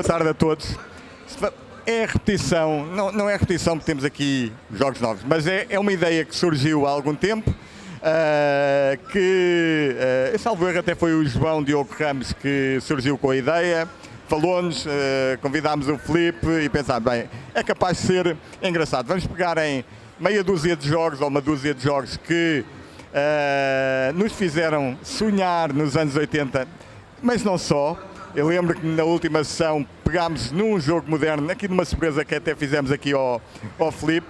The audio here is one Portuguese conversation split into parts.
Boa tarde a todos. É repetição, não é repetição porque temos aqui jogos novos, mas é uma ideia que surgiu há algum tempo, salvo erro, até foi o João Diogo Ramos que surgiu com a ideia, falou-nos, convidámos o Filipe e pensámos, bem, é capaz de ser engraçado. Vamos pegar em meia dúzia de jogos ou uma dúzia de jogos que nos fizeram sonhar nos anos 80, mas não só. Eu lembro que na última sessão pegámos num jogo moderno, aqui numa surpresa que até fizemos aqui ao Filipe,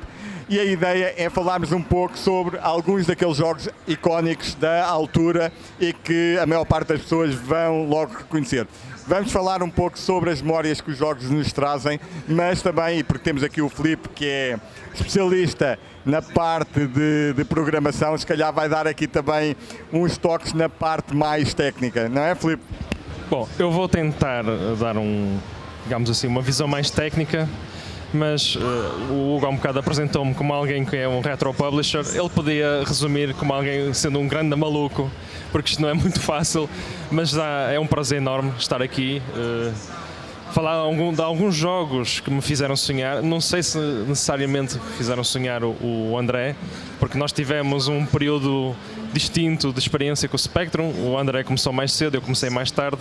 e a ideia é falarmos um pouco sobre alguns daqueles jogos icónicos da altura e que a maior parte das pessoas vão logo reconhecer. Vamos falar um pouco sobre as memórias que os jogos nos trazem, mas também, porque temos aqui o Filipe, que é especialista na parte de programação, se calhar vai dar aqui também uns toques na parte mais técnica, não é, Filipe? Bom, eu vou tentar dar digamos assim, uma visão mais técnica, mas o Hugo há um bocado apresentou-me como alguém que é um retro publisher. Ele podia resumir como alguém sendo um grande maluco, porque isto não é muito fácil, mas é um prazer enorme estar aqui. Falar de alguns jogos que me fizeram sonhar, não sei se necessariamente fizeram sonhar o André, porque nós tivemos um período distinto de experiência com o Spectrum. O André começou mais cedo, eu comecei mais tarde,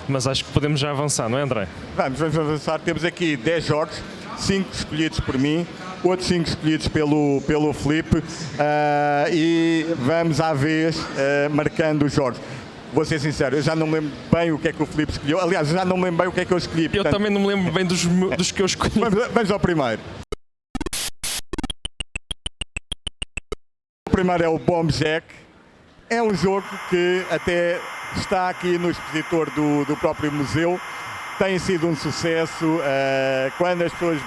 mas acho que podemos já avançar, não é, André? Vamos avançar. Temos aqui 10 jogos, 5 escolhidos por mim, outros 5 escolhidos pelo Filipe, e vamos à vez marcando os jogos. Vou ser sincero, eu já não me lembro bem o que é que o Filipe escolheu. Aliás, eu já não me lembro bem o que é que eu escolhi. Portanto, eu também não me lembro bem dos que eu escolhi. Vamos ao primeiro. O primeiro é o Bomb Jack. É um jogo que até está aqui no expositor do próprio museu. Tem sido um sucesso. Quando as pessoas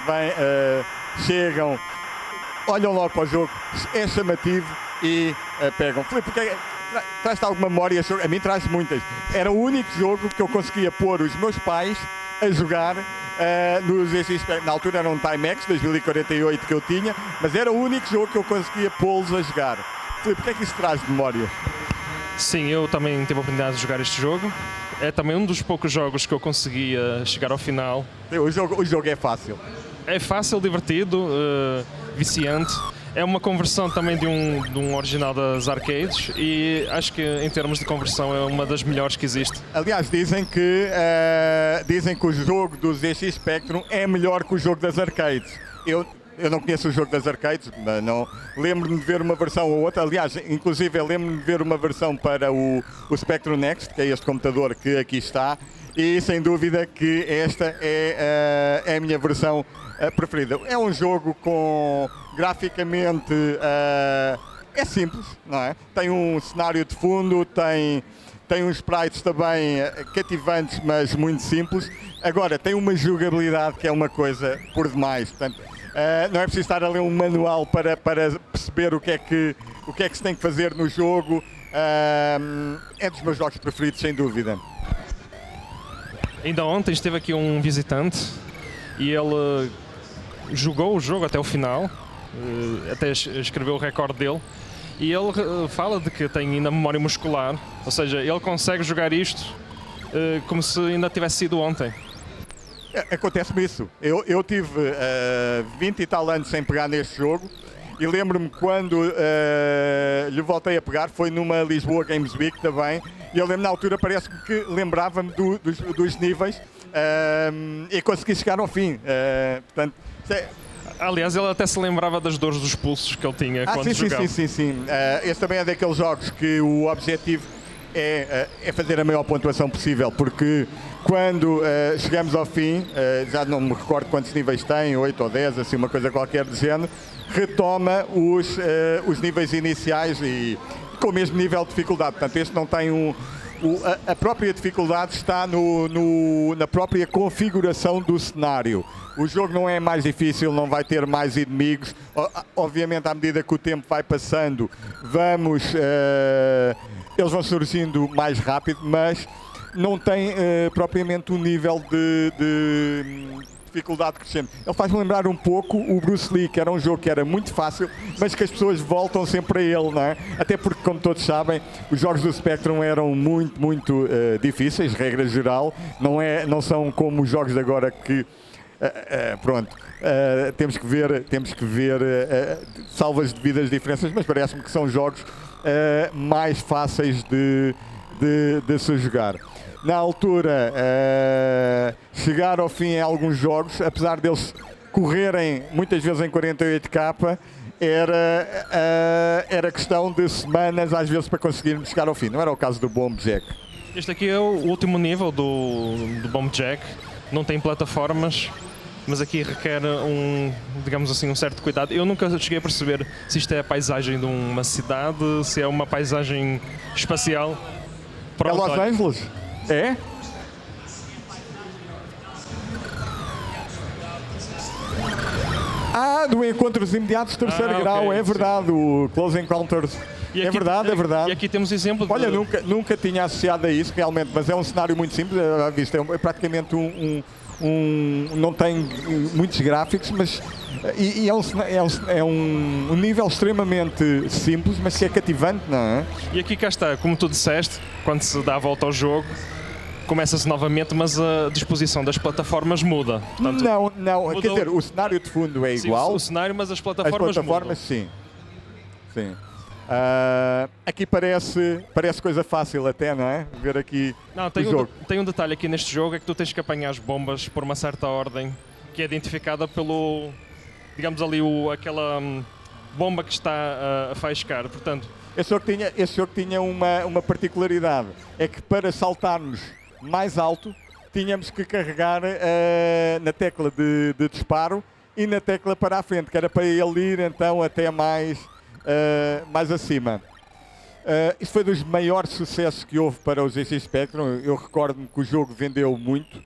chegam, olham logo para o jogo, é chamativo e pegam. Filipe, traz-te alguma memória? A mim traz muitas. Era o único jogo que eu conseguia pôr os meus pais a jogar nos na altura era um Timex 2048 que eu tinha, mas era o único jogo que eu conseguia pô-los a jogar. Filipe, o que é que isso traz de memórias? Sim, eu também tive a oportunidade de jogar este jogo. É também um dos poucos jogos que eu conseguia chegar ao final. O jogo é fácil. É fácil, divertido, viciante. É uma conversão também de um original das arcades e acho que em termos de conversão é uma das melhores que existe. Aliás, dizem que o jogo do ZX Spectrum é melhor que o jogo das arcades. Eu não conheço o jogo das arcades, mas não lembro-me de ver uma versão ou outra. Aliás, inclusive eu lembro-me de ver uma versão para o Spectrum Next, que é este computador que aqui está, e sem dúvida que esta é a minha versão preferida. É um jogo com graficamente é simples, não é? Tem um cenário de fundo, tem uns sprites também cativantes, mas muito simples. Agora, tem uma jogabilidade que é uma coisa por demais. Portanto, não é preciso estar a ler um manual para perceber o que é que se tem que fazer no jogo. É dos meus jogos preferidos, sem dúvida. Ainda ontem esteve aqui um visitante e ele jogou o jogo até o final, até escreveu o recorde dele, e ele fala de que tem ainda memória muscular, ou seja, ele consegue jogar isto como se ainda tivesse sido ontem. Acontece-me isso. Eu tive 20 e tal anos sem pegar neste jogo e lembro-me quando lhe voltei a pegar, foi numa Lisboa Games Week também, e eu lembro na altura, parece-me que lembrava-me dos níveis e consegui chegar ao fim. Portanto, aliás, ele até se lembrava das dores dos pulsos que ele tinha quando jogava. Sim. Esse também é daqueles jogos que o objetivo é fazer a maior pontuação possível, porque quando chegamos ao fim, já não me recordo quantos níveis tem, 8 ou 10, assim, uma coisa qualquer do género, retoma os níveis iniciais e com o mesmo nível de dificuldade. Portanto, este não tem a própria dificuldade está na própria configuração do cenário. O jogo não é mais difícil, não vai ter mais inimigos. Obviamente, à medida que o tempo vai passando, eles vão surgindo mais rápido, mas não tem propriamente um nível de dificuldade crescente. Ele faz-me lembrar um pouco o Bruce Lee, que era um jogo que era muito fácil, mas que as pessoas voltam sempre a ele, não é? Até porque, como todos sabem, os jogos do Spectrum eram muito difíceis, regra geral, não são como os jogos de agora que pronto, temos que ver salvas devidas diferenças, mas parece-me que são jogos mais fáceis de se jogar. Na altura, chegar ao fim em alguns jogos, apesar deles correrem muitas vezes em 48K, era questão de semanas, às vezes, para conseguirmos chegar ao fim. Não era o caso do Bomb Jack. Este aqui é o último nível do Bomb Jack. Não tem plataformas, mas aqui requer digamos assim, um certo cuidado. Eu nunca cheguei a perceber se isto é a paisagem de uma cidade, se é uma paisagem espacial. Pronto, É Los olha. Angeles? É? Do Encontros Imediatos terceiro grau, ok, é verdade, o Close Encounters. E É aqui- verdade, é verdade. E aqui temos exemplo Olha, de... nunca tinha associado a isso realmente, mas é um cenário muito simples, já viste, é praticamente não tem muitos gráficos, mas e é um nível extremamente simples, mas que é cativante, não é? E aqui cá está, como tu disseste, quando se dá a volta ao jogo, começa-se novamente, mas a disposição das plataformas muda. Portanto, Não, quer mudou- dizer, o cenário de fundo é sim, igual, o cenário, mas as as plataformas, plataformas sim. Aqui parece coisa fácil até, não é? Ver aqui Não, o tem jogo. tem um detalhe aqui neste jogo, é que tu tens que apanhar as bombas por uma certa ordem, que é identificada pelo, digamos ali, aquela bomba que está a faiscar. Portanto, Esse jogo tinha uma particularidade, é que para saltarmos mais alto, tínhamos que carregar na tecla de disparo e na tecla para a frente, que era para ele ir então até mais acima. Isto foi dos maiores sucessos que houve para o ZX Spectrum. Eu recordo-me que o jogo vendeu muito.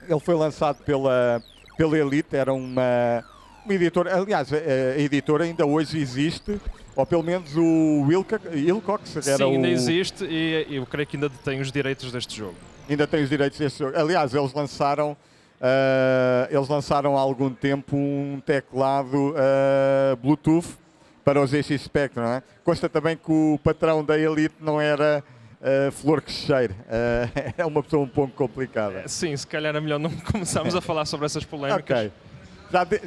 Ele foi lançado pela Elite, era uma editora. Aliás, a editora ainda hoje existe, ou pelo menos o Wilcox era sim, ainda o... existe e eu creio que ainda detém os direitos deste jogo. Ainda tem os direitos deste jogo. Aliás, eles lançaram há algum tempo um teclado Bluetooth para o ZX Spectrum, não é? Consta também que o patrão da Elite não era flor que cheire. É uma pessoa um pouco complicada. Sim, se calhar é melhor não começarmos a falar sobre essas polémicas. Ok.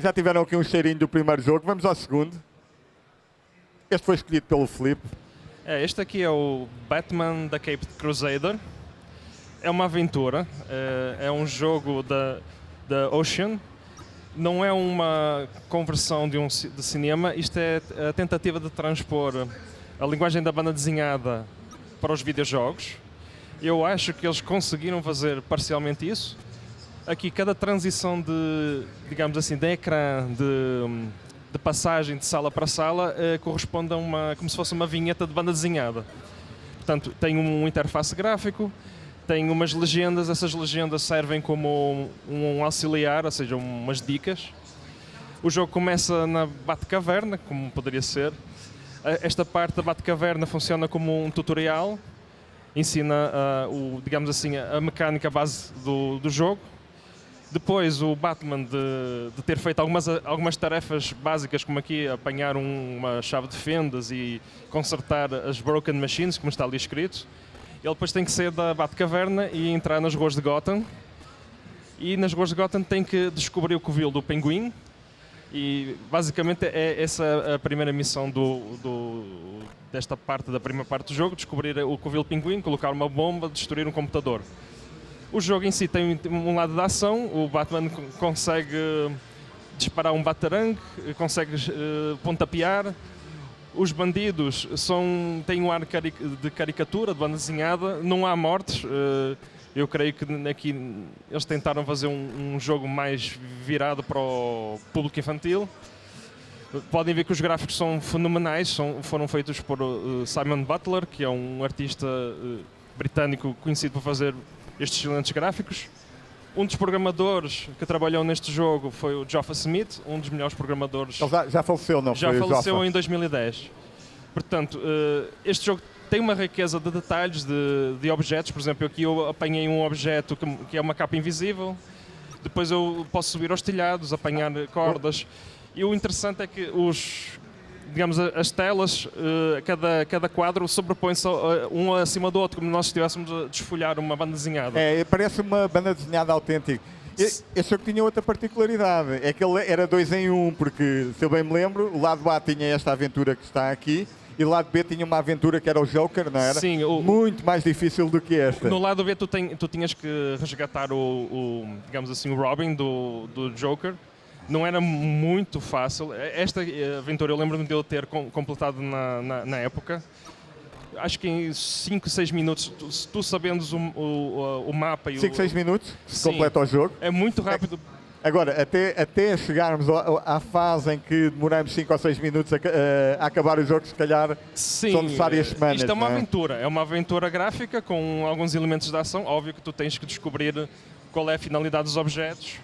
Já tiveram aqui um cheirinho do primeiro jogo. Vamos ao segundo. Este foi escolhido pelo Filipe. Este aqui é o Batman da Caped Crusader. É uma aventura, é um jogo da Ocean. Não é uma conversão de cinema, isto é a tentativa de transpor a linguagem da banda desenhada para os videojogos. Eu acho que eles conseguiram fazer parcialmente isso. Aqui cada transição digamos assim, de ecrã, de passagem de sala para sala, corresponde a como se fosse uma vinheta de banda desenhada. Portanto, tem um interface gráfico, tem umas legendas, essas legendas servem como um auxiliar, ou seja, umas dicas. O jogo começa na Batcaverna, como poderia ser. Esta parte da Batcaverna funciona como um tutorial, ensina, digamos assim, a mecânica base do jogo. Depois o Batman de ter feito algumas tarefas básicas, como aqui apanhar uma chave de fendas e consertar as Broken Machines, como está ali escrito. Ele depois tem que sair da Batcaverna e entrar nas ruas de Gotham. E nas ruas de Gotham tem que descobrir o covil do Pinguim. E basicamente é essa a primeira missão desta parte, da primeira parte do jogo: descobrir o covil Pinguim, colocar uma bomba, destruir um computador. O jogo em si tem um lado da ação. O Batman consegue disparar um batarangue, consegue pontapear. Os bandidos têm um ar de caricatura, de banda desenhada, não há mortes. Eu creio que aqui eles tentaram fazer um jogo mais virado para o público infantil. Podem ver que os gráficos são fenomenais, foram feitos por Simon Butler, que é um artista britânico conhecido por fazer estes excelentes gráficos. Um dos programadores que trabalhou neste jogo foi o Joffa Smith, um dos melhores programadores. Ele já faleceu, não Já foi? faleceu em 2010. Portanto, este jogo tem uma riqueza de detalhes, de objetos. Por exemplo, aqui eu apanhei um objeto que é uma capa invisível. Depois eu posso subir aos telhados, apanhar cordas. E o interessante é que digamos, as telas, cada quadro sobrepõe-se um acima do outro, como nós estivéssemos a desfolhar uma banda desenhada. Parece uma banda desenhada autêntica. Esse jogo tinha outra particularidade, é que ele era 2 em 1, porque, se eu bem me lembro, o lado A tinha esta aventura que está aqui, e o lado B tinha uma aventura que era o Joker, não era? Sim. Muito mais difícil do que esta. No lado B tu tinhas que resgatar digamos assim, o Robin do Joker. Não era muito fácil. Esta aventura eu lembro-me de eu ter completado na época. Acho que em 5, 6 minutos, tu sabendo o mapa... 5, 6 minutos se completa o jogo. É muito rápido. Agora, até chegarmos à fase em que demoramos 5 ou 6 minutos a acabar o jogo, se calhar são necessárias semanas. Isto é uma não é? aventura. É uma aventura gráfica com alguns elementos de ação. Óbvio que tu tens que descobrir qual é a finalidade dos objetos.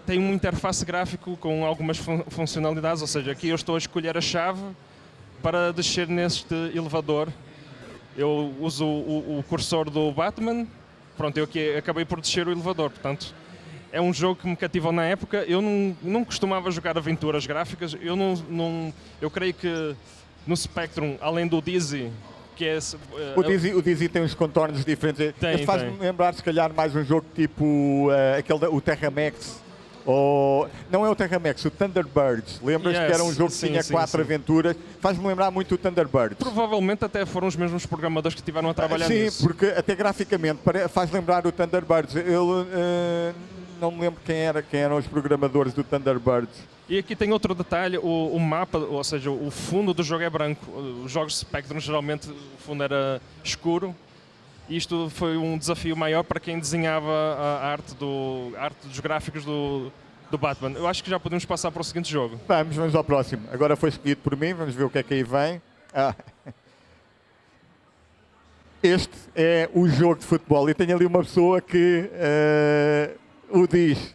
Tem uma interface gráfico com algumas funcionalidades, ou seja, aqui eu estou a escolher a chave para descer neste elevador. Eu uso o cursor do Batman, pronto, eu aqui acabei por descer o elevador, portanto é um jogo que me cativou na época. Eu não costumava jogar aventuras gráficas, eu creio que no Spectrum, além do Dizzy, que é... O Dizzy tem uns contornos diferentes. Ele faz-me lembrar, se calhar, mais um jogo tipo o Terramax. Não é o Terramax, o Thunderbirds. Lembras-te que era um jogo que tinha 4 aventuras? Faz-me lembrar muito o Thunderbirds. Provavelmente até foram os mesmos programadores que estiveram a trabalhar nisso. Sim, porque até graficamente faz lembrar o Thunderbirds. Eu não me lembro quem eram os programadores do Thunderbirds. E aqui tem outro detalhe, o mapa, ou seja, o fundo do jogo é branco. Os jogos Spectrum geralmente o fundo era escuro. Isto foi um desafio maior para quem desenhava a arte dos gráficos do Batman. Eu acho que já podemos passar para o seguinte jogo. Vamos ao próximo. Agora foi escolhido por mim, vamos ver o que é que aí vem. Este é o jogo de futebol e tenho ali uma pessoa que o diz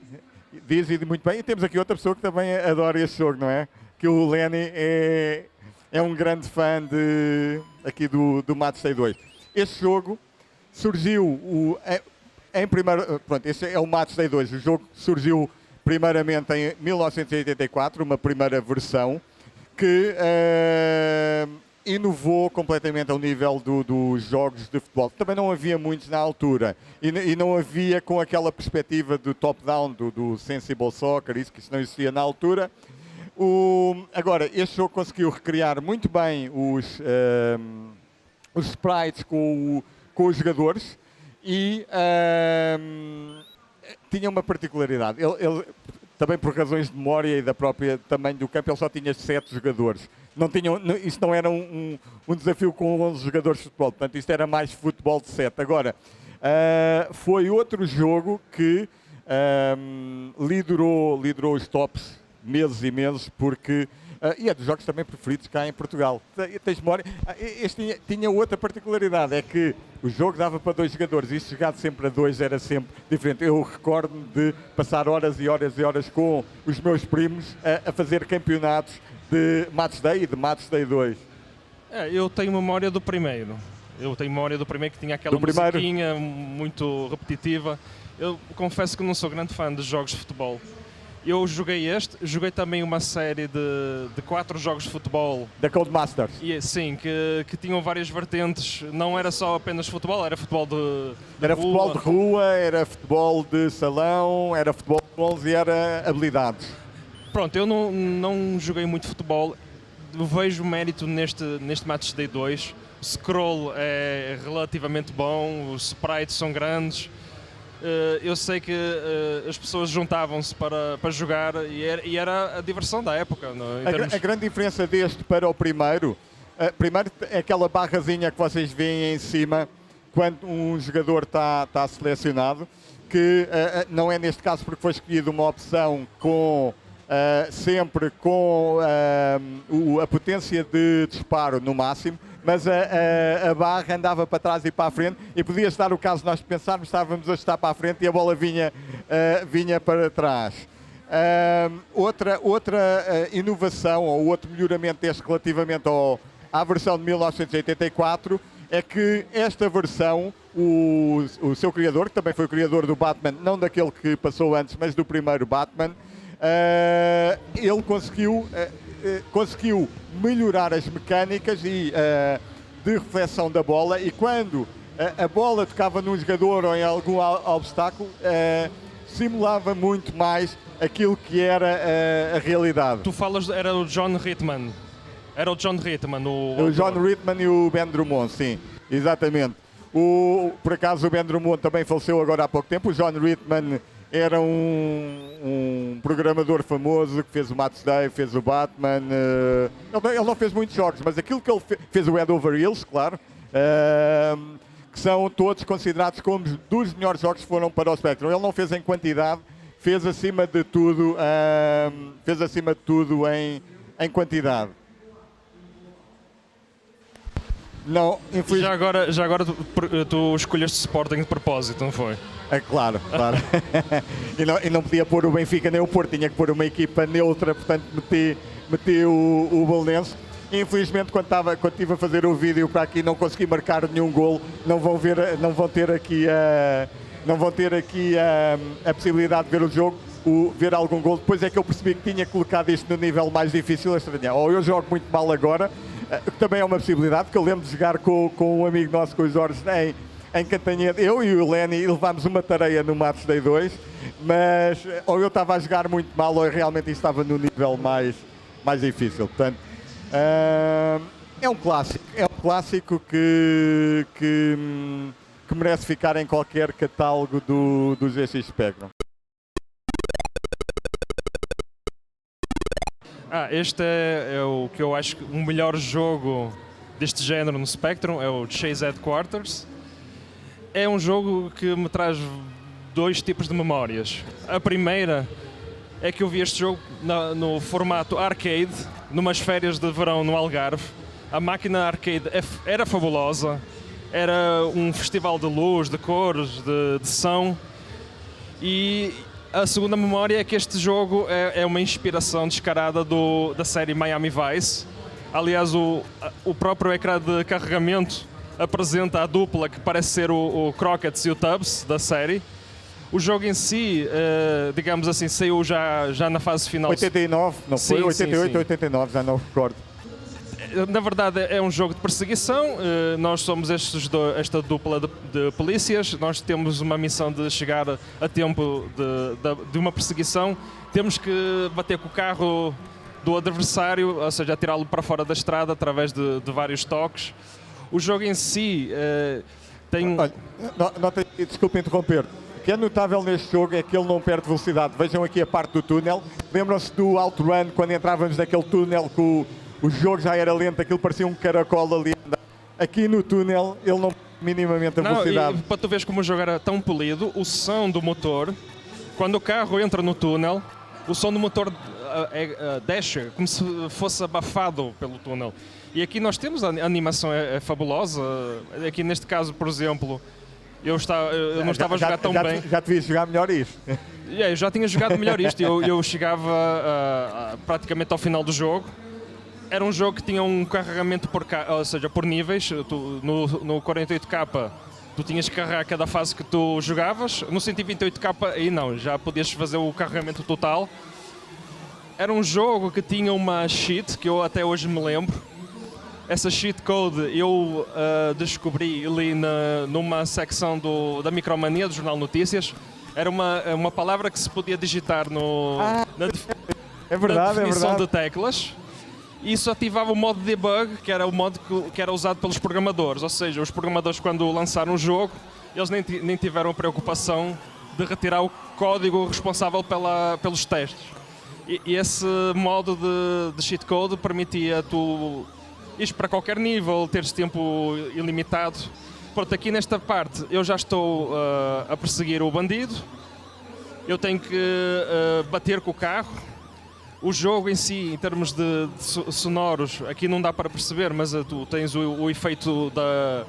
e muito bem. E temos aqui outra pessoa que também adora este jogo, não é? Que o Lenny é um grande fã aqui do Matchday 2. Este jogo surgiu em primeiro... Pronto, este é o Matchday 2. O jogo surgiu primeiramente em 1984, uma primeira versão que inovou completamente ao nível dos jogos de futebol. Também não havia muitos na altura e não havia com aquela perspectiva do top-down, do Sensible Soccer, que isso não existia na altura. Agora, este jogo conseguiu recriar muito bem os sprites com os jogadores e tinha uma particularidade. Ele, também por razões de memória e da própria tamanho do campo, ele só tinha 7 jogadores. Isto não era um desafio com 11 jogadores de futebol, portanto isto era mais futebol de 7. Agora, foi outro jogo que liderou os tops meses e meses, porque e é dos jogos também preferidos cá em Portugal. Tens memória? Este tinha outra particularidade, é que o jogo dava para 2 jogadores, e jogado sempre a 2 era sempre diferente. Eu recordo-me de passar horas e horas e horas com os meus primos a fazer campeonatos de Matchday e de Matchday 2. Eu tenho memória do primeiro. Que tinha aquela musiquinha muito repetitiva. Eu confesso que não sou grande fã de jogos de futebol. Eu joguei também uma série de 4 jogos de futebol. Da Codemasters. Sim, que tinham várias vertentes. Não era só apenas futebol, era futebol de futebol de rua, era futebol de salão, era futebol de 11 e era habilidades. Pronto, eu não joguei muito futebol. Vejo mérito neste Matchday 2. O scroll é relativamente bom, os sprites são grandes. Eu sei que as pessoas juntavam-se para jogar e era a diversão da época. A grande diferença deste para o primeiro é aquela barrazinha que vocês veem em cima quando um jogador está selecionado, que não é neste caso porque foi escolhida uma opção sempre com a potência de disparo no máximo, mas a barra andava para trás e para a frente e podia-se dar o caso de nós pensarmos, estávamos a estar para a frente e a bola vinha para trás. Outra inovação ou outro melhoramento deste relativamente à versão de 1984 é que esta versão, o seu criador, que também foi o criador do Batman, não daquele que passou antes, mas do primeiro Batman, ele conseguiu melhorar as mecânicas de reflexão da bola, e quando a bola tocava num jogador ou em algum obstáculo, simulava muito mais aquilo que era a realidade. Tu falas, era o John Ritman. Era o John Ritman. O John Ritman e o Ben Drummond, sim, exatamente. Por acaso o Ben Drummond também faleceu agora há pouco tempo. O John Ritman era um programador famoso que fez o Matt Day, fez o Batman. Ele não fez muitos jogos, mas aquilo que ele fez o Head Over Heels, claro, que são todos considerados como dos melhores jogos que foram para o Spectrum. Ele não fez em quantidade, fez acima de tudo em quantidade. Não, infelizmente. Já agora tu escolheste Sporting de propósito, não foi? É claro. e não podia pôr o Benfica nem o Porto, tinha que pôr uma equipa neutra, portanto meti o Belenenses. Infelizmente, quando estive a fazer o vídeo para aqui, não consegui marcar nenhum golo. Não vão ter aqui a possibilidade de ver o jogo, ver algum golo. Depois é que eu percebi que tinha colocado isto no nível mais difícil a estranhar. Ou eu jogo muito mal agora, que também é uma possibilidade, porque eu lembro de jogar com um amigo nosso, com o Jorge, em Cantanhede. Eu e o Lenny levámos uma tareia no Match Day 2, mas ou eu estava a jogar muito mal, ou eu realmente estava no nível mais difícil. Portanto, é um clássico que merece ficar em qualquer catálogo do GX Spectrum. Este é o que eu acho que o melhor jogo deste género no Spectrum, é o Chase Headquarters. É um jogo que me traz dois tipos de memórias. A primeira é que eu vi este jogo no formato arcade, numas férias de verão no Algarve. A máquina arcade era fabulosa, era um festival de luz, de cores, de som. E a segunda memória é que este jogo é uma inspiração descarada da série Miami Vice. Aliás, o próprio ecrã de carregamento apresenta a dupla que parece ser o Crockett's e o Tubbs da série. O jogo em si, digamos assim, saiu já na fase final. 89, não foi? Sim, 88, sim. 89, já não recordo. Na verdade é um jogo de perseguição, nós somos esta dupla de polícias, nós temos uma missão de chegar a tempo de uma perseguição, temos que bater com o carro do adversário, ou seja, atirá-lo para fora da estrada através de vários toques. O jogo em si tem... Olha, desculpe interromper. O que é notável neste jogo é que ele não perde velocidade. Vejam aqui a parte do túnel. Lembram-se do OutRun, quando entrávamos naquele túnel que o jogo já era lento, aquilo parecia um caracol ali. Aqui no túnel ele não perde minimamente a velocidade. E para tu veres como o jogo era tão polido, o som do motor, quando o carro entra no túnel, o som do motor desce, como se fosse abafado pelo túnel. E aqui nós temos, a animação é fabulosa. Aqui neste caso, por exemplo, eu não estava a jogar tão bem. Já te vi jogar melhor isto. Eu já tinha jogado melhor isto. Eu chegava praticamente ao final do jogo. Era um jogo que tinha um carregamento ou seja, por níveis. No 48K tu tinhas que carregar cada fase que tu jogavas. No 128K aí não, já podias fazer o carregamento total. Era um jogo que tinha uma cheat, que eu até hoje me lembro. Essa cheat code eu descobri ali numa secção da Micromania, do Jornal Notícias. Era uma palavra que se podia digitar na definição de teclas. E isso ativava o modo debug, que era o modo que era usado pelos programadores. Ou seja, os programadores, quando lançaram o jogo, eles nem tiveram a preocupação de retirar o código responsável pelos testes. E esse modo de cheat code permitia tu ir para qualquer nível, teres tempo ilimitado. Pronto, aqui nesta parte eu já estou a perseguir o bandido. Eu tenho que bater com o carro. O jogo em si, em termos de sonoros, aqui não dá para perceber, mas tu tens o efeito da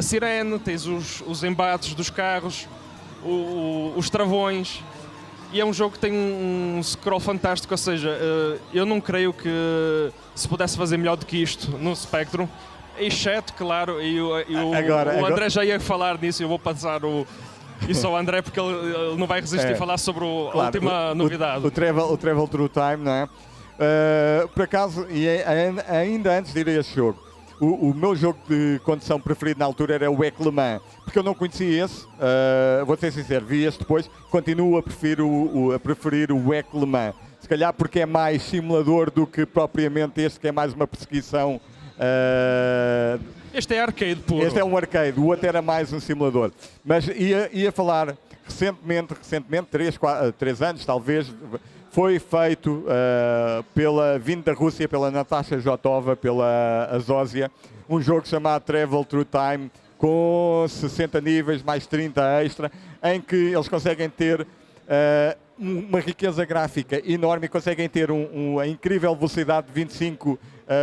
sirene, tens os embates dos carros, os travões. E é um jogo que tem um scroll fantástico, ou seja, eu não creio que se pudesse fazer melhor do que isto no Spectrum. exceto, claro, o Agora- André já ia falar nisso, eu vou passar isso ao André porque ele não vai resistir a falar sobre a Claro, última novidade. O Travel Through Time, não é? Por acaso, ainda antes de ir a esse jogo, o meu jogo de condução preferido na altura era o EC Le Mans, porque eu não conhecia esse, vou ser sincero, vi esse depois, continuo a preferir o EC Le Mans. Se calhar porque é mais simulador do que propriamente este, que é mais uma perseguição. Este é arcade puro. Este é um arcade, o outro era mais um simulador. Mas ia falar recentemente, 3 anos talvez, foi feito vindo da Rússia, pela Natasha Jotova, pela Azósia, um jogo chamado Travel Through Time, com 60 níveis, mais 30 extra, em que eles conseguem ter uma riqueza gráfica enorme e conseguem ter uma incrível velocidade de 25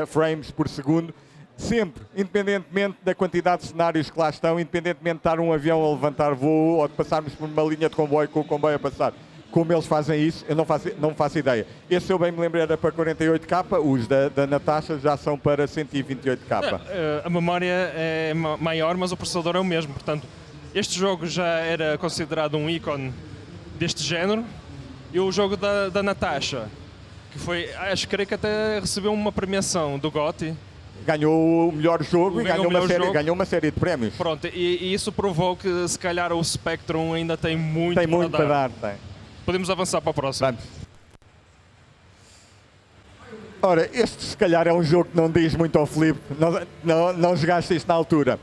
frames por segundo, sempre, independentemente da quantidade de cenários que lá estão, independentemente de estar um avião a levantar voo ou de passarmos por uma linha de comboio com o comboio a passar. Como eles fazem isso, eu não faço ideia. Esse, se eu bem me lembro, era para 48K, os da Natasha já são para 128K. A memória é maior, mas o processador é o mesmo. Portanto, este jogo já era considerado um ícone deste género. E o jogo da Natasha, que foi, creio que até recebeu uma premiação do GOTY. Ganhou o melhor jogo e ganhou uma série de prémios. Pronto, e isso provou que se calhar o Spectrum ainda tem muito para dar. Tem. Podemos avançar para o próximo. Vamos. Ora, este se calhar é um jogo que não diz muito ao Filipe, não jogaste isto na altura.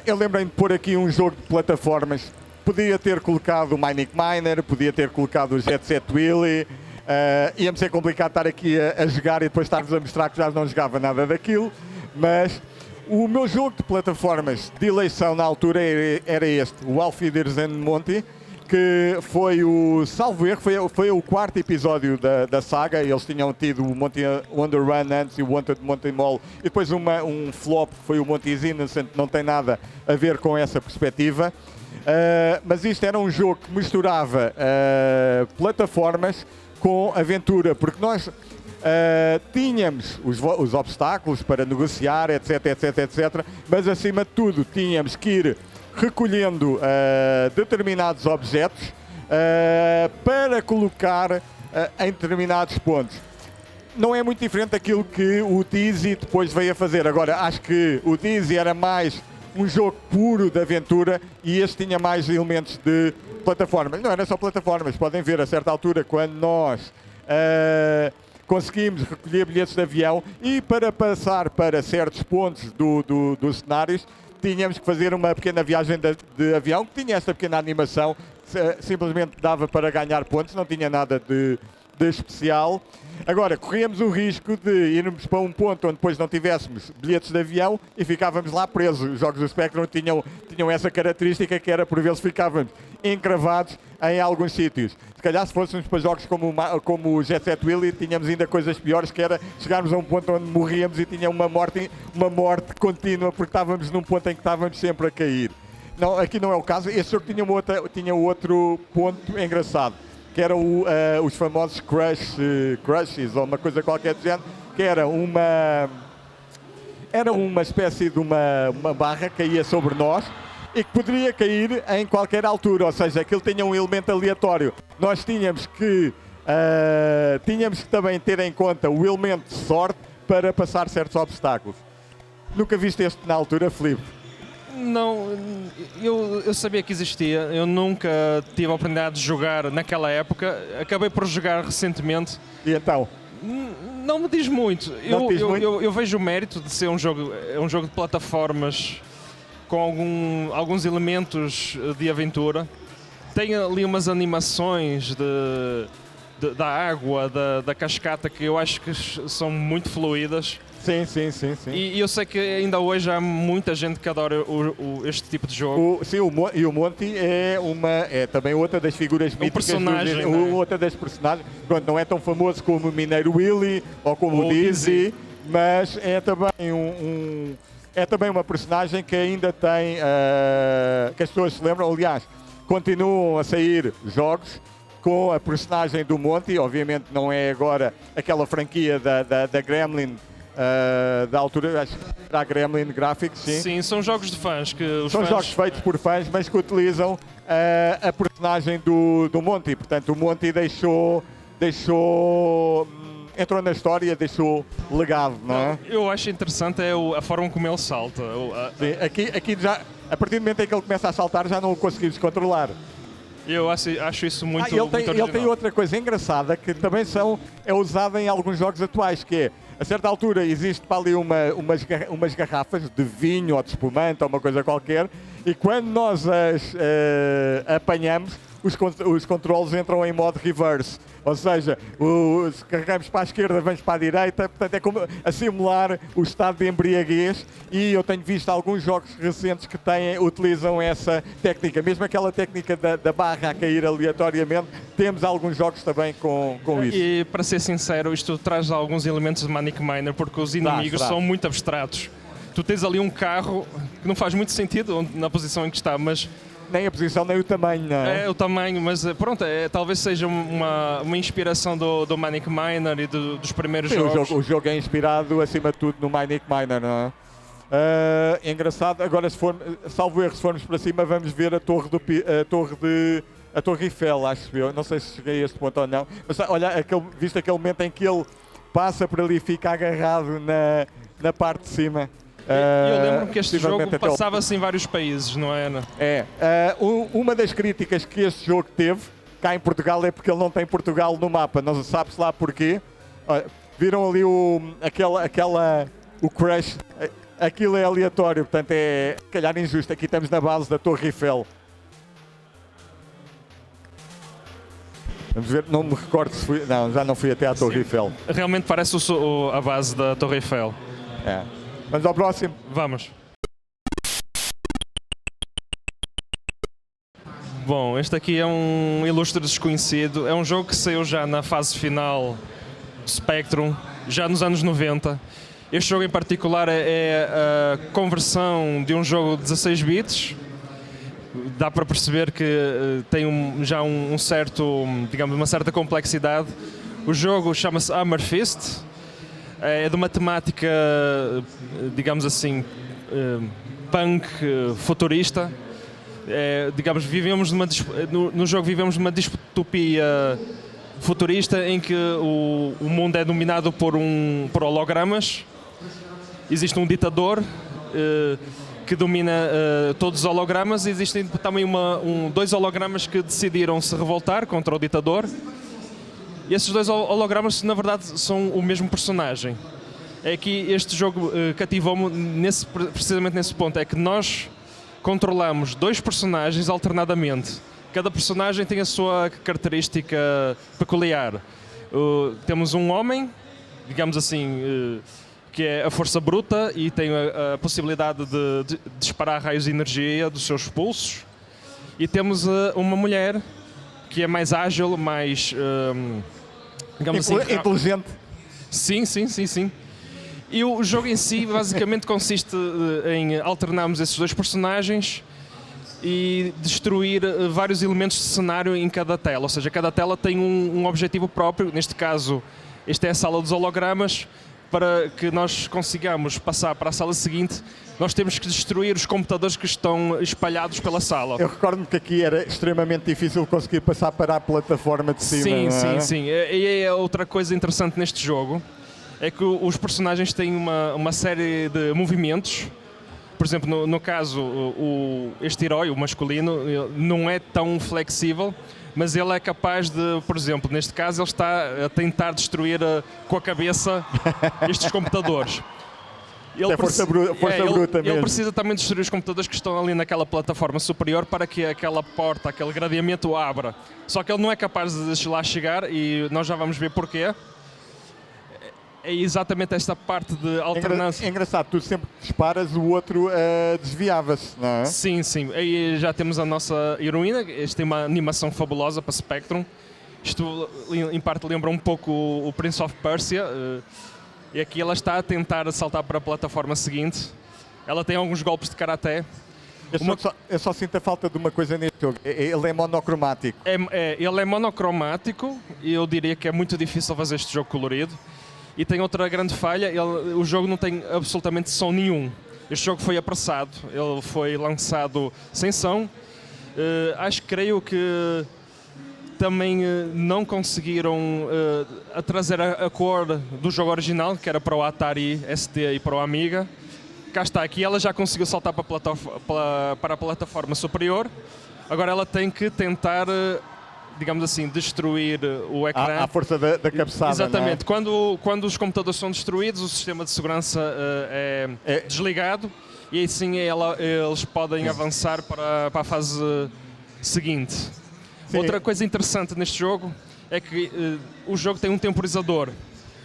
Eu lembrei-me de pôr aqui um jogo de plataformas. Podia ter colocado o Manic Miner, podia ter colocado o Jet Set Willy. Ia-me ser complicado estar aqui a jogar e depois estar-vos a mostrar que já não jogava nada daquilo, mas o meu jogo de plataformas de eleição na altura era este, o Alfiders and Monty, que foi salvo erro, foi o 4º episódio da saga. Eles tinham tido o Monty Wonder Run antes e o Wanted Monty Mall, e depois um flop que foi o Monty's Innocent, não tem nada a ver com essa perspectiva. Mas isto era um jogo que misturava plataformas com aventura, porque nós tínhamos os obstáculos para negociar, etc, mas acima de tudo tínhamos que ir recolhendo determinados objetos para colocar em determinados pontos. Não é muito diferente daquilo que o Dizzy depois veio a fazer. Agora, acho que o Dizzy era mais um jogo puro de aventura e este tinha mais elementos de plataformas. Não era só plataformas, podem ver a certa altura quando nós conseguimos recolher bilhetes de avião e para passar para certos pontos dos cenários tínhamos que fazer uma pequena viagem de avião que tinha esta pequena animação, simplesmente dava para ganhar pontos, não tinha nada de especial. Agora, corríamos o risco de irmos para um ponto onde depois não tivéssemos bilhetes de avião e ficávamos lá presos. Os jogos do Spectrum tinham essa característica, que era por vezes ficávamos encravados em alguns sítios. Se calhar se fôssemos para jogos como o Jet Set Willy, tínhamos ainda coisas piores, que era chegarmos a um ponto onde morríamos e tinha uma morte contínua, porque estávamos num ponto em que estávamos sempre a cair. Não, aqui não é o caso. Este jogo tinha outro ponto engraçado, que eram os famosos crushes, ou uma coisa qualquer do género, que era uma espécie de uma barra que caía sobre nós e que poderia cair em qualquer altura, ou seja, aquilo tinha um elemento aleatório. Nós tínhamos que também ter em conta o elemento de sorte para passar certos obstáculos. Nunca viste este na altura, Filipe? Não, eu sabia que existia, eu nunca tive a oportunidade de jogar naquela época, acabei por jogar recentemente. E então? Não me diz muito. Eu vejo o mérito de ser um jogo de plataformas com alguns elementos de aventura. Tem ali umas animações da água, da cascata, que eu acho que são muito fluídas. Sim. E eu sei que ainda hoje há muita gente que adora este tipo de jogo. O Monty é também outra das figuras míticas. Outra das personagens. Pronto, não é tão famoso como o Mineiro Willy ou como o Dizzy, mas é também uma personagem que ainda tem, que as pessoas se lembram. Aliás, continuam a sair jogos com a personagem do Monty. Obviamente não é agora aquela franquia da Gremlin da altura, acho que era a Gremlin Graphics, sim. Sim, são jogos de fãs que os São fãs... jogos feitos por fãs, mas que utilizam a personagem do Monty. Portanto, o Monty entrou na história, deixou legado, não é? Eu acho interessante a forma como ele salta. Sim, aqui já, a partir do momento em que ele começa a saltar, já não o conseguimos controlar. Eu acho isso muito, ele tem, muito original. ele tem outra coisa engraçada que também é usada em alguns jogos atuais, que é, a certa altura existe para ali umas garrafas de vinho ou de espumante ou uma coisa qualquer, e quando nós as apanhamos, os controles entram em modo reverse. Ou seja, carregamos para a esquerda, vamos para a direita, portanto é como a simular o estado de embriaguez, e eu tenho visto alguns jogos recentes que utilizam essa técnica, mesmo aquela técnica da barra a cair aleatoriamente, temos alguns jogos também com isso. E para ser sincero, isto traz alguns elementos de Manic Miner, porque os inimigos são muito abstratos. Tu tens ali um carro que não faz muito sentido na posição em que está, mas... Nem a posição, nem o tamanho, não é? É o tamanho, mas pronto, talvez seja uma inspiração do Manic Miner e dos primeiros Sim, jogos. O jogo é inspirado, acima de tudo, no Manic Miner, não é? É engraçado, agora, salvo erro, se formos para cima, vamos ver a Torre Eiffel, acho eu. Não sei se cheguei a este ponto ou não, mas olha, visto aquele momento em que ele passa por ali e fica agarrado na parte de cima. Eu lembro que este jogo passava-se em vários países, não é, Ana? Uma das críticas que este jogo teve cá em Portugal é porque ele não tem Portugal no mapa. Não sabe-se lá porquê. Viram ali o crash? Aquilo é aleatório, portanto é, se calhar, injusto. Aqui estamos na base da Torre Eiffel. Vamos ver, não me recordo se fui... Não, já não fui até à Torre Eiffel. Realmente parece a base da Torre Eiffel. É. Vamos ao próximo? Vamos. Bom, este aqui é um ilustre desconhecido. É um jogo que saiu já na fase final do Spectrum, já nos anos 90. Este jogo em particular é a conversão de um jogo de 16 bits. Dá para perceber que tem já um certo, digamos, uma certa complexidade. O jogo chama-se Hammer Fist. É de uma temática, digamos assim, punk, futurista. Digamos, no jogo vivemos numa distopia futurista em que o mundo é dominado por hologramas. Existe um ditador que domina todos os hologramas, e existem também dois hologramas que decidiram se revoltar contra o ditador. E esses dois hologramas, na verdade, são o mesmo personagem. É que este jogo cativou-me precisamente nesse ponto, é que nós controlamos dois personagens alternadamente. Cada personagem tem a sua característica peculiar. Temos um homem, digamos assim, que é a força bruta e tem a possibilidade de disparar raios de energia dos seus pulsos. E temos uma mulher que é mais ágil, mais, digamos assim... Inteligente. Sim. E o jogo em si basicamente consiste em alternarmos esses dois personagens e destruir vários elementos de cenário em cada tela. Ou seja, cada tela tem um objetivo próprio. Neste caso, esta é a sala dos hologramas. Para que nós consigamos passar para a sala seguinte, nós temos que destruir os computadores que estão espalhados pela sala. Eu recordo-me que aqui era extremamente difícil conseguir passar para a plataforma de cima. Sim. E é outra coisa interessante neste jogo, é que os personagens têm uma série de movimentos. Por exemplo, no caso, este herói, o masculino, não é tão flexível, mas ele é capaz de, por exemplo, neste caso, ele está a tentar destruir com a cabeça estes computadores. É força bruta mesmo. Ele precisa também destruir os computadores que estão ali naquela plataforma superior para que aquela porta, aquele gradeamento abra. Só que ele não é capaz de lá chegar, e nós já vamos ver porquê. É exatamente esta parte de alternância. É engraçado, tu sempre que disparas, o outro desviava-se, não é? Sim. Aí já temos a nossa heroína. Este tem uma animação fabulosa para Spectrum. Isto, em parte, lembra um pouco o Prince of Persia. E aqui ela está a tentar saltar para a plataforma seguinte. Ela tem alguns golpes de karaté. Eu só sinto a falta de uma coisa neste jogo. Ele é monocromático. Ele é monocromático, e eu diria que é muito difícil fazer este jogo colorido. E tem outra grande falha, o jogo não tem absolutamente som nenhum. Este jogo foi apressado, ele foi lançado sem som. Creio que também não conseguiram trazer a cor do jogo original, que era para o Atari ST e para o Amiga. Cá está, aqui ela já conseguiu saltar para a plataforma superior. Agora ela tem que tentar, digamos assim, destruir o ecrã. À força da cabeçada. Exatamente. Não é? Quando os computadores são destruídos, o sistema de segurança é desligado e aí sim eles podem avançar para a fase seguinte. Sim. Outra coisa interessante neste jogo é que o jogo tem um temporizador.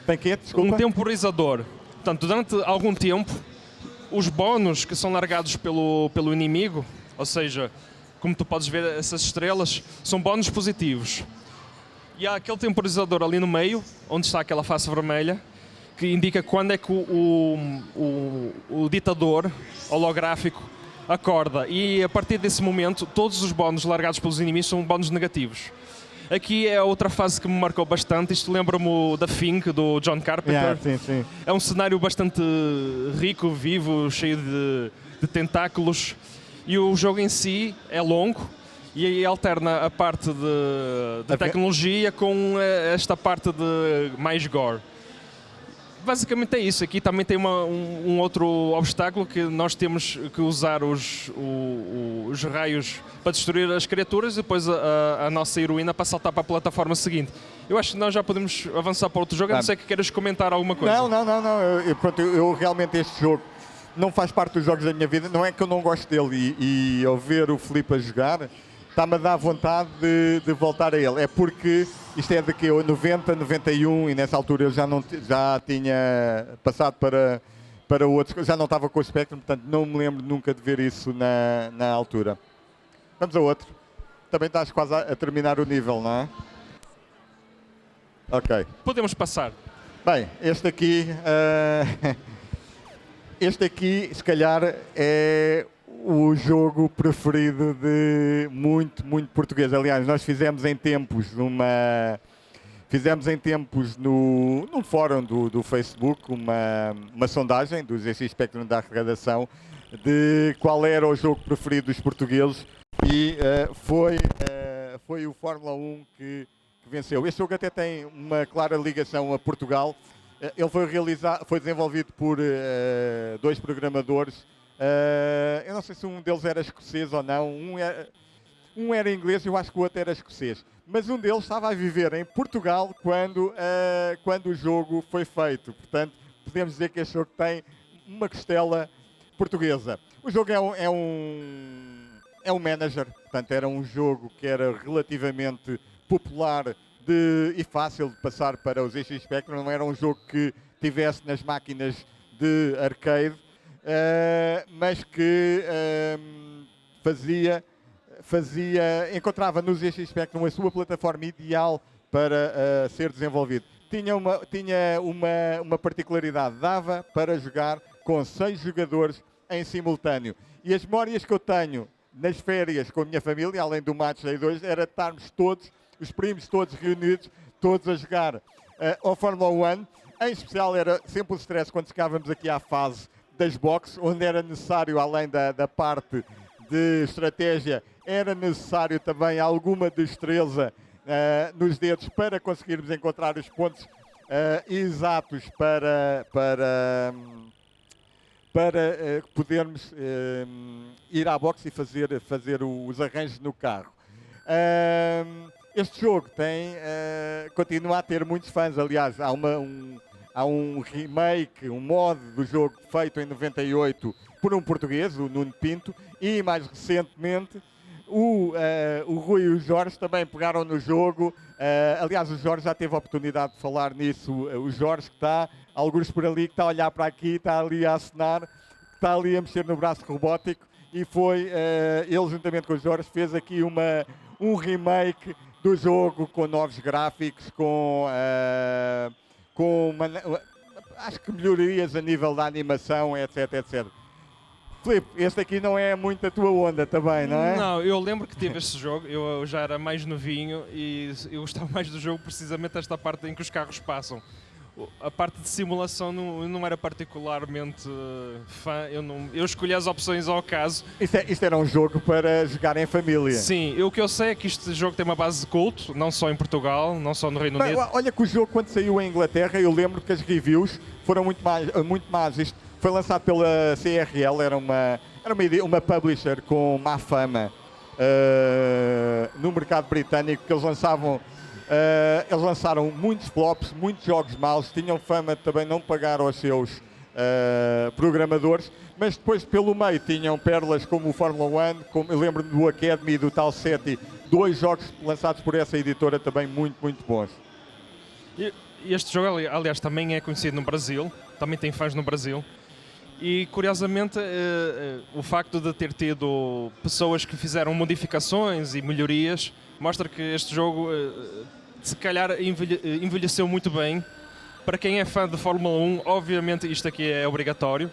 Tem que? Desculpa. Um temporizador. Portanto, durante algum tempo, os bónus que são largados pelo inimigo, ou seja, como tu podes ver, essas estrelas são bónus positivos. E há aquele temporizador ali no meio, onde está aquela face vermelha, que indica quando é que o ditador holográfico acorda. E a partir desse momento, todos os bónus largados pelos inimigos são bónus negativos. Aqui é outra fase que me marcou bastante. Isto lembra-me da Fink, do John Carpenter. Sim. É um cenário bastante rico, vivo, cheio de tentáculos. E o jogo em si é longo e aí alterna a parte de tecnologia com esta parte de mais gore. Basicamente é isso. Aqui também tem um outro obstáculo, que nós temos que usar os raios para destruir as criaturas e depois a nossa heroína para saltar para a plataforma seguinte. Eu acho que nós já podemos avançar para outro jogo, a não ser que queiras comentar alguma coisa. Não. Eu realmente este jogo não faz parte dos jogos da minha vida. Não é que eu não gosto dele e ao ver o Filipe a jogar, está-me a dar vontade de voltar a ele. É porque isto é de que eu 90, 91 e nessa altura eu já tinha passado para outros, já não estava com o Spectrum, portanto não me lembro nunca de ver isso na altura. Vamos a outro. Também estás quase a terminar o nível, não é? Ok. Podemos passar. Bem, este aqui se calhar é o jogo preferido de muito português. Aliás, nós fizemos em tempos num fórum do Facebook uma sondagem do ZX Spectrum da redação de qual era o jogo preferido dos portugueses e foi o Fórmula 1 que venceu. Este jogo até tem uma clara ligação a Portugal. Ele foi desenvolvido por dois programadores. Eu não sei se um deles era escocês ou não. Um era inglês e eu acho que o outro era escocês. Mas um deles estava a viver em Portugal quando o jogo foi feito. Portanto, podemos dizer que este jogo tem uma costela portuguesa. O jogo é um manager. Portanto, era um jogo que era relativamente popular e fácil de passar para os ZX Spectrum. Não era um jogo que tivesse nas máquinas de arcade. Mas que encontrava no ZX Spectrum a sua plataforma ideal para ser desenvolvido. Tinha uma particularidade, dava para jogar com 6 jogadores em simultâneo. E as memórias que eu tenho nas férias com a minha família, além do Match Day 2, era estarmos todos, os primos todos reunidos, todos a jogar ao Fórmula 1. Em especial era sempre um stress quando chegávamos aqui à fase das boxes, onde era necessário, além da parte de estratégia, era necessário também alguma destreza nos dedos para conseguirmos encontrar os pontos exatos para podermos ir à boxe e fazer os arranjos no carro. Este jogo continua a ter muitos fãs. Aliás, há um remake, um mod do jogo feito em 98 por um português, o Nuno Pinto, e mais recentemente o Rui e o Jorge também pegaram no jogo. Aliás, o Jorge já teve a oportunidade de falar nisso. O Jorge que está, alguns por ali, que está a olhar para aqui, está ali a acenar, está ali a mexer no braço robótico, e ele juntamente com o Jorge fez aqui um remake do jogo com novos gráficos, acho que melhorias a nível da animação, etc. Filipe, este aqui não é muito a tua onda também, não é? Não, eu lembro que tive este jogo, eu já era mais novinho e eu gostava mais do jogo precisamente esta parte em que os carros passam. a parte de simulação eu não era particularmente fã, eu escolhi as opções ao caso. Isto era um jogo para jogar em família. Sim, o que eu sei é que este jogo tem uma base de culto, não só em Portugal, não só no Reino Bem, Unido. olha que o jogo, quando saiu em Inglaterra, eu lembro que as reviews foram muito más. Isto foi lançado pela CRL, era uma publisher com má fama no mercado britânico, que eles lançaram muitos flops, muitos jogos maus, tinham fama de também não pagar aos seus programadores, mas depois pelo meio tinham pérolas como o Fórmula 1, eu lembro-me do Academy e do Tal Ceti, 2 jogos lançados por essa editora também muito, muito bons. E este jogo, aliás, também é conhecido no Brasil, também tem fãs no Brasil. E curiosamente, o facto de ter tido pessoas que fizeram modificações e melhorias mostra que este jogo, se calhar, envelheceu muito bem. Para quem é fã de Fórmula 1, obviamente isto aqui é obrigatório.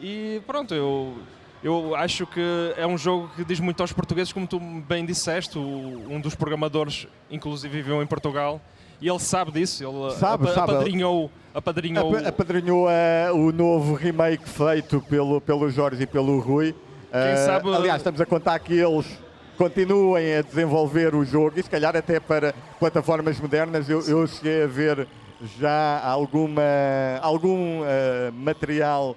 E pronto, eu acho que é um jogo que diz muito aos portugueses, como tu bem disseste. Um dos programadores, inclusive, viveu em Portugal. E ele sabe disso, ele apadrinhou o novo remake feito pelo Jorge e pelo Rui. Quem sabe... Aliás, estamos a contar que eles continuem a desenvolver o jogo e se calhar até para plataformas modernas. Eu cheguei a ver já algum material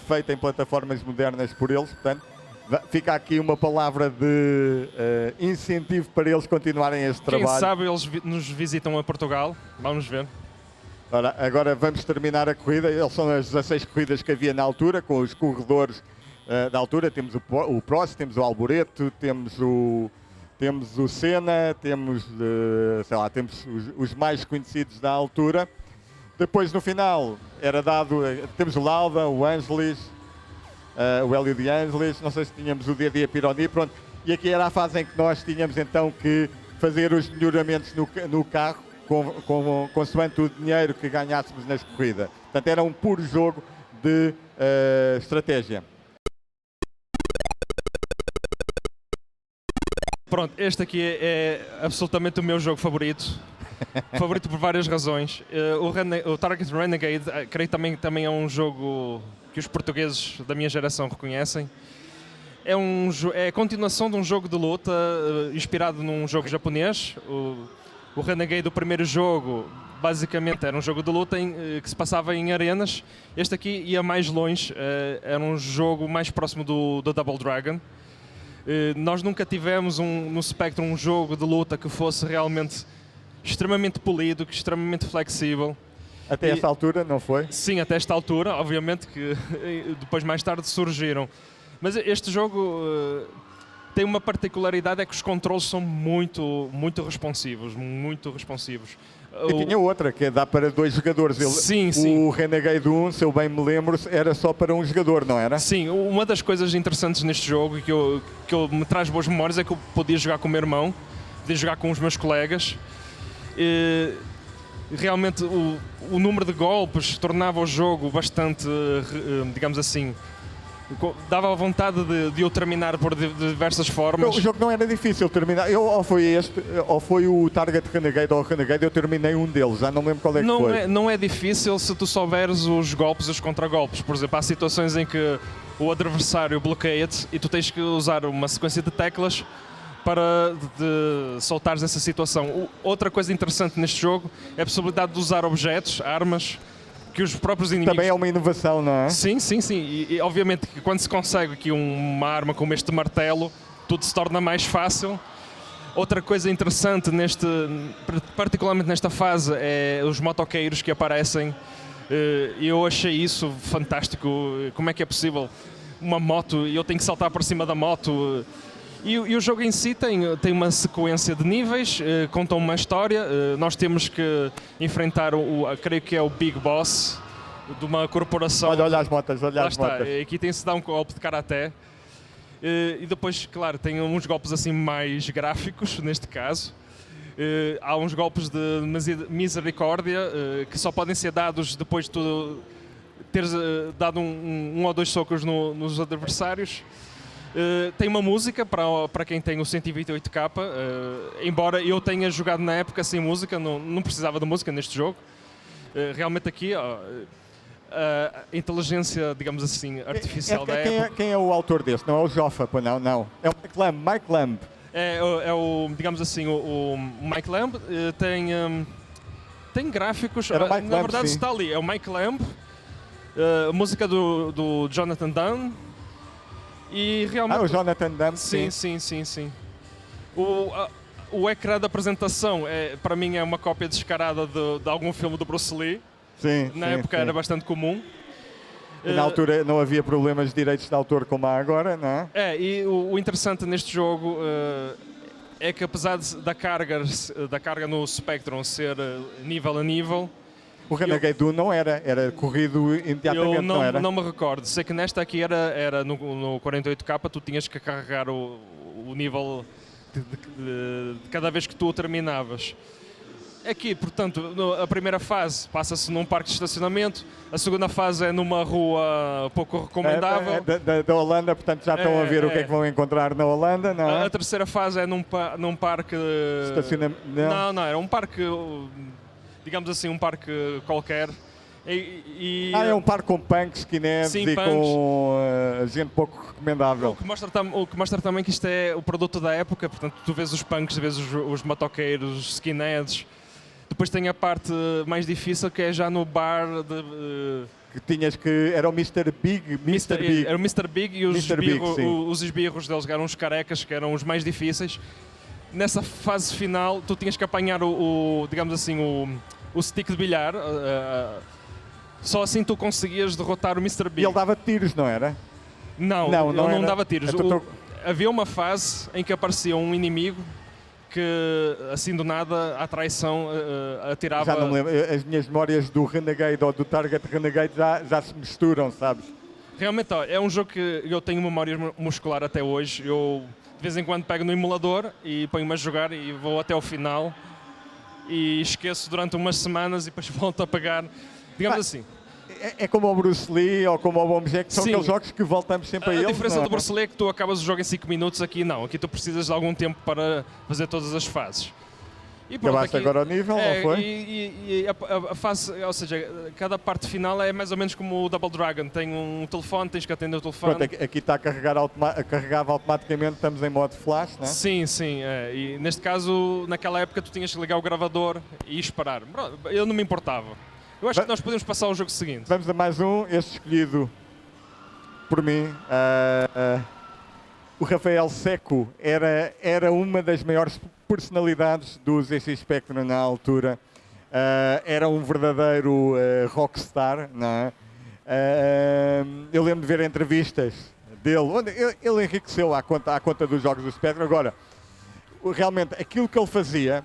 feito em plataformas modernas por eles, portanto fica aqui uma palavra de incentivo para eles continuarem este trabalho. Quem sabe eles nos visitam a Portugal, vamos ver. Ora, agora vamos terminar a corrida. Eles são as 16 corridas que havia na altura, com os corredores da altura. Temos o Prost, temos o Alboreto, temos o Senna, temos os mais conhecidos da altura. Depois, no final, temos o Lauda, o Angelis, o Hélio de Angelis, não sei se tínhamos o Dia Pironi, pronto. E aqui era a fase em que nós tínhamos então que fazer os melhoramentos no carro, consoante o dinheiro que ganhássemos nas corridas. Portanto, era um puro jogo de estratégia. Pronto, este aqui é absolutamente o meu jogo favorito. Favorito por várias razões. O Target Renegade, creio que também é um jogo que os portugueses da minha geração reconhecem. É a continuação de um jogo de luta inspirado num jogo japonês. O Renegade, o primeiro jogo, basicamente era um jogo de luta que se passava em arenas. Este aqui ia mais longe, era um jogo mais próximo do Double Dragon. Nós nunca tivemos no Spectrum um jogo de luta que fosse realmente extremamente polido, extremamente flexível. Até esta altura, não foi? Sim, até esta altura, obviamente que depois mais tarde surgiram. Mas este jogo tem uma particularidade, é que os controles são muito, muito responsivos, muito responsivos. E tinha outra, que dá para 2 jogadores. Sim. O Renegade 1, se eu bem me lembro, era só para um jogador, não era? Sim, uma das coisas interessantes neste jogo e que me traz boas memórias é que eu podia jogar com o meu irmão, podia jogar com os meus colegas. Realmente o número de golpes tornava o jogo bastante, digamos assim, dava a vontade de eu terminar por diversas formas. O jogo não era difícil terminar. Ou foi o Target Renegade ou o Renegade, eu terminei um deles, já não lembro qual é que foi. Não é difícil se tu souberes os golpes e os contragolpes. Por exemplo, há situações em que o adversário bloqueia-te e tu tens que usar uma sequência de teclas para soltares essa situação. Outra coisa interessante neste jogo é a possibilidade de usar objetos, armas, que os próprios inimigos... Também é uma inovação, não é? Sim. E obviamente que quando se consegue aqui uma arma como este martelo, tudo se torna mais fácil. Outra coisa interessante, particularmente nesta fase, é os motoqueiros que aparecem. Eu achei isso fantástico. Como é que é possível uma moto e eu tenho que saltar por cima da moto? E o jogo em si tem uma sequência de níveis, conta uma história. Nós temos que enfrentar creio que é o Big Boss de uma corporação. Olha as motas, olha as motas. Aqui tem-se dar um golpe de karaté. E depois, claro, tem uns golpes assim mais gráficos, neste caso. Há uns golpes de misericórdia que só podem ser dados depois de tu teres dado um ou 2 socos nos adversários. Tem uma música para quem tem o 128K, embora eu tenha jogado na época sem música, não precisava de música neste jogo. Realmente aqui, a inteligência, digamos assim, artificial da Quem época quem é o autor desse? Não é o Joffa, pô, não. É o Mike Lamb. é o, digamos assim, o Mike Lamb. Tem gráficos, Era o Mike na Lamb, verdade sim. está ali, é o Mike Lamb, música do Jonathan Dunn. E realmente. O Jonathan Demme, Sim. O ecrã da apresentação, para mim, é uma cópia descarada de algum filme do Bruce Lee. Sim, Na sim, época sim. era bastante comum. E na altura não havia problemas de direitos de autor como há agora, não é? E o interessante neste jogo é que apesar da carga no Spectrum ser nível a nível, O Renegade Dune não era corrido imediatamente, eu não era? não me recordo. Sei que nesta aqui era no 48K, tu tinhas que carregar o nível de cada vez que tu o terminavas. Aqui, portanto, a primeira fase passa-se num parque de estacionamento, a segunda fase é numa rua pouco recomendável. Da Holanda, portanto já estão a ver o que é que vão encontrar na Holanda, não é? A terceira fase é num parque... Estacionamento? Não, era um parque, digamos assim, um parque qualquer. É um parque com punks, skinheads Sim, e punks. com gente pouco recomendável. O que mostra também que isto é o produto da época, portanto tu vês os punks, vês os motoqueiros, os skinheads. Depois tem a parte mais difícil que é já no bar de... Que tinhas que... Era o Mr. Big. Big. Era o Mr. Big e Big, sim. os esbirros deles eram os carecas, que eram os mais difíceis. Nessa fase final tu tinhas que apanhar digamos assim, o stick de bilhar. Só assim tu conseguias derrotar o Mr. Big. E ele dava tiros, não era? Não, Não ele não era. dava tiros. Então, Havia uma fase em que aparecia um inimigo que, assim do nada, à traição, atirava... Já não me lembro. As minhas memórias do Renegade ou do Target Renegade já se misturam, sabes? Realmente, é um jogo que eu tenho memória muscular até hoje. Eu, de vez em quando, pego no emulador e ponho-me a jogar e vou até ao final e esqueço durante umas semanas e depois volto a pegar. Digamos assim. É como o Bruce Lee ou como o Bomb Jack, são Sim. aqueles jogos que voltamos sempre a eles. A diferença não é? do Bruce Lee é que tu acabas o jogo em 5 minutos, aqui não. Aqui tu precisas de algum tempo para fazer todas as fases. E pronto, Acabaste agora o nível, não foi? E a fase, ou seja, cada parte final é mais ou menos como o Double Dragon. Tem um telefone, tens que atender o telefone. Pronto, aqui está a carregava automaticamente, estamos em modo flash, não é? Sim. E neste caso, naquela época, tu tinhas que ligar o gravador e esperar. Pronto, eu não me importava. Eu acho que nós podemos passar ao jogo seguinte. Vamos a mais um, este escolhido por mim. O Rafael Secco era uma das maiores personalidades do ZX Spectrum na altura. Era um verdadeiro rockstar, não é? Eu lembro de ver entrevistas dele, onde ele enriqueceu à conta dos jogos do Spectrum. Agora, realmente, aquilo que ele fazia,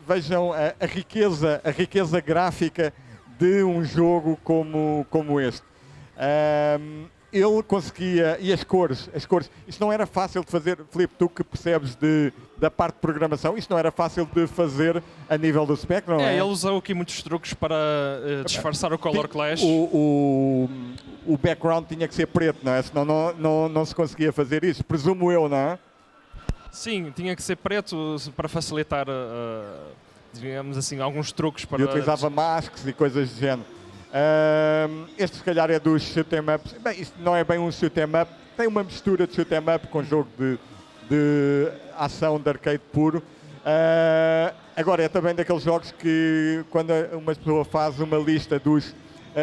vejam a riqueza gráfica de um jogo como este. Ele conseguia, e as cores, isto não era fácil de fazer, Filipe, tu que percebes da parte de programação, isto não era fácil de fazer a nível do Spectrum, não é? Ele usou aqui muitos truques para disfarçar o color clash. O background tinha que ser preto, não é? Senão não se conseguia fazer isso, presumo eu, não é? Sim, tinha que ser preto para facilitar, digamos assim, alguns truques para... E utilizava masks e coisas do género. Este se calhar é dos shoot 'em ups. Bem, isto não é bem um shoot 'em up, tem uma mistura de shoot 'em up com jogo de ação de arcade puro. Agora é também daqueles jogos que quando uma pessoa faz uma lista dos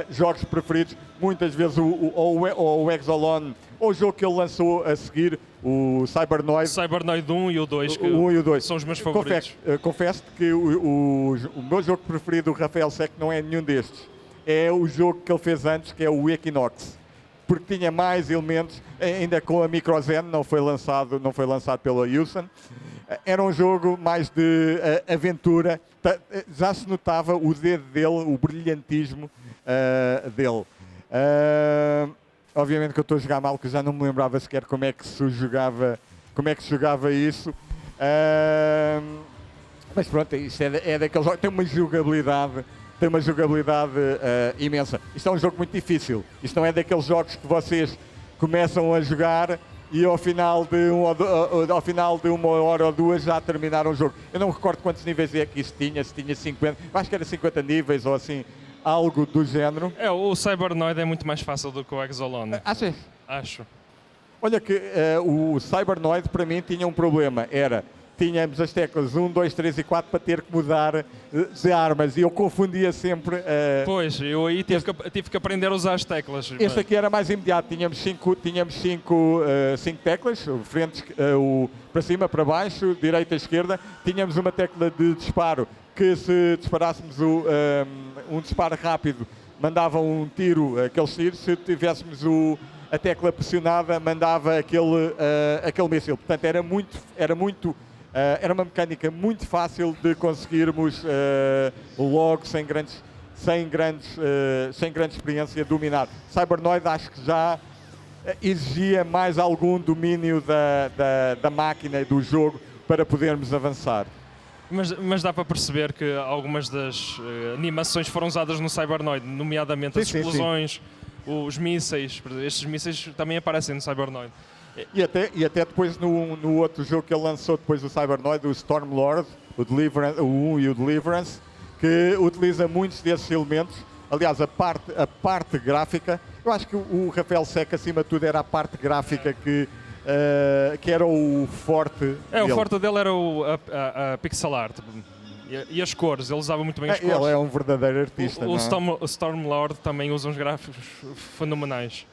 jogos preferidos, muitas vezes o Exolon ou o jogo que ele lançou a seguir, o Cybernoid. Cybernoid 1 e o 2, que o 1 e o 2. são os meus favoritos. Confesso que o meu jogo preferido do Rafael Secco não é nenhum destes. É o jogo que ele fez antes, que é o Equinox, porque tinha mais elementos, ainda com a Microzen, não foi lançado pela Hewson. Era um jogo mais de aventura, já se notava o dedo dele, o brilhantismo dele. Obviamente que eu estou a jogar mal, que já não me lembrava sequer como é que se jogava isso. Mas pronto, isto é daqueles jogos, tem uma jogabilidade imensa. Isto é um jogo muito difícil. Isto não é daqueles jogos que vocês começam a jogar e ao final ao final de 1 hora ou 2 já terminaram o jogo. Eu não me recordo quantos níveis é que isso tinha, se tinha 50, acho que era 50 níveis ou assim, algo do género. O Cybernoid é muito mais fácil do que o Exolon. Achas? Acho. Olha que o Cybernoid para mim tinha um problema, tínhamos as teclas 1, 2, 3 e 4 para ter que mudar de armas e eu confundia sempre. Pois, eu aí tive que aprender a usar as teclas. Este aqui era mais imediato, tínhamos cinco teclas, frente, para cima, para baixo, direita, esquerda. Tínhamos uma tecla de disparo que se disparássemos um disparo rápido mandava um tiro, aqueles tiros, se tivéssemos a tecla pressionada mandava aquele míssil. Portanto era uma mecânica muito fácil de conseguirmos logo sem grande experiência dominar. Cybernoid acho que já exigia mais algum domínio da máquina e do jogo para podermos avançar. Mas dá para perceber que algumas das animações foram usadas no Cybernoid, nomeadamente as explosões, os mísseis. Estes mísseis também aparecem no Cybernoid. E até depois no outro jogo que ele lançou depois do Cybernoid, o Stormlord, o 1 e o Deliverance, que utiliza muitos desses elementos. Aliás, a parte gráfica, eu acho que o Rafael Seca, acima de tudo, era a parte gráfica que era o forte dele. O forte dele era a pixel art e as cores, ele usava muito bem as cores. Ele é um verdadeiro artista. O Stormlord também usa uns gráficos fenomenais.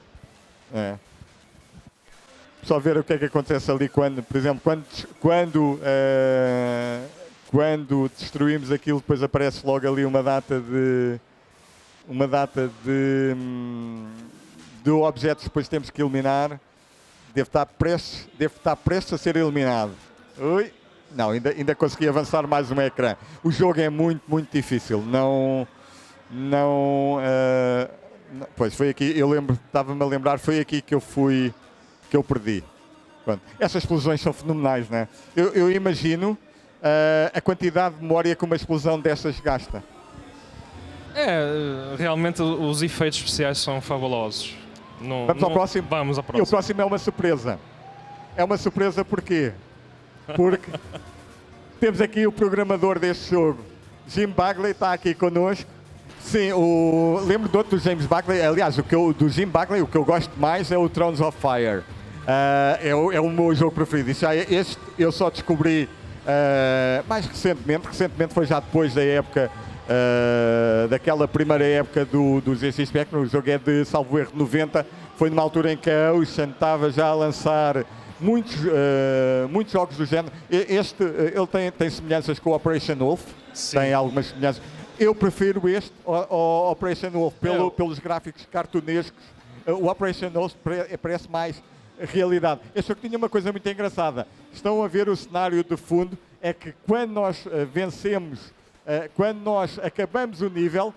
Só ver o que é que acontece ali quando, por exemplo, quando destruímos aquilo, depois aparece logo ali uma data de objetos que depois temos que eliminar. Deve estar prestes a ser eliminado. Ui, não, ainda consegui avançar mais um ecrã. O jogo é muito, muito difícil. Pois foi aqui, estava-me a lembrar, foi aqui que eu perdi. Pronto. Essas explosões são fenomenais, não é? Eu imagino a quantidade de memória que uma explosão dessas gasta. Realmente os efeitos especiais são fabulosos. Vamos ao próximo? Vamos ao próximo. E o próximo é uma surpresa. É uma surpresa porquê? Porque temos aqui o programador deste jogo. Jim Bagley está aqui connosco. Sim, lembro do outro do James Bagley. Aliás, do Jim Bagley, o que eu gosto mais é o Thrones of Fire. É o meu jogo preferido. Este eu só descobri mais recentemente. Recentemente foi já depois da época, daquela primeira época do ZX Spectrum. O jogo é de, salvo erro, 90. Foi numa altura em que a Ocean estava já a lançar muitos jogos do género. Ele tem semelhanças com o Operation Wolf. Sim. Tem algumas semelhanças. Eu prefiro este ao Operation Wolf pelos gráficos cartunescos. O Operation Wolf parece mais realidade. Este jogo tinha uma coisa muito engraçada. Estão a ver o cenário de fundo, é que quando nós vencemos, quando nós acabamos o nível,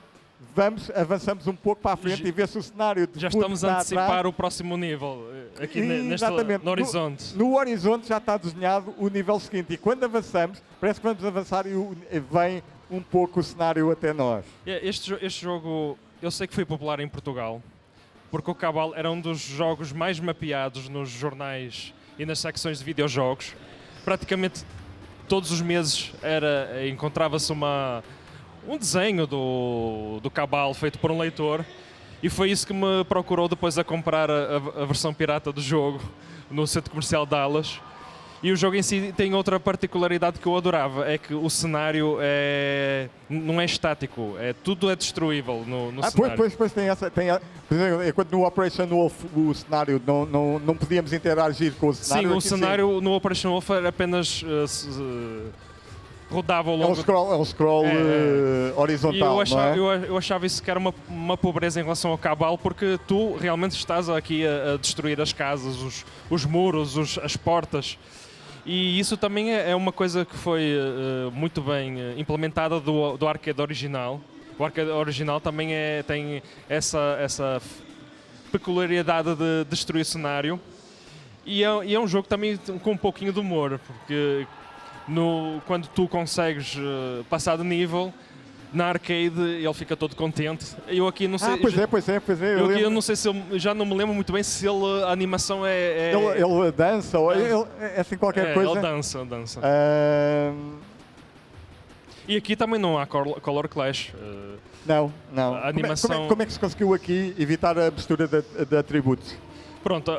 avançamos um pouco para a frente e vê-se o cenário de fundo. Já estamos a antecipar o próximo nível, aqui no horizonte. No horizonte já está desenhado o nível seguinte e quando avançamos, parece que vamos avançar e vem um pouco o cenário até nós. Este jogo, eu sei que foi popular em Portugal, porque o Cabal era um dos jogos mais mapeados nos jornais e nas secções de videojogos. Praticamente todos os meses encontrava-se um desenho do Cabal feito por um leitor e foi isso que me procurou depois a comprar a versão pirata do jogo no centro comercial de Dallas. E o jogo em si tem outra particularidade que eu adorava, é que o cenário não é estático, tudo é destruível no cenário. Pois tem essa. Por exemplo, enquanto no Operation Wolf o cenário não podíamos interagir com o cenário. Sim, o cenário no Operation Wolf era apenas rodava ao longo. É um scroll horizontal. E eu achava isso que era uma pobreza em relação ao Cabal, porque tu realmente estás aqui a destruir as casas, os muros, as portas. E isso também é uma coisa que foi muito bem implementada do arcade original. O arcade original também tem essa peculiaridade de destruir o cenário. E é um jogo também com um pouquinho de humor, porque quando tu consegues passar de nível, na arcade ele fica todo contente. Eu aqui não sei. Pois é. Eu aqui eu não sei se já não me lembro muito bem se a animação é. Ele dança, ou é assim qualquer coisa. Ele dança. Ahm, E aqui também não há color clash. não. A animação- Como é que se conseguiu aqui evitar a mistura de atributos? Pronto,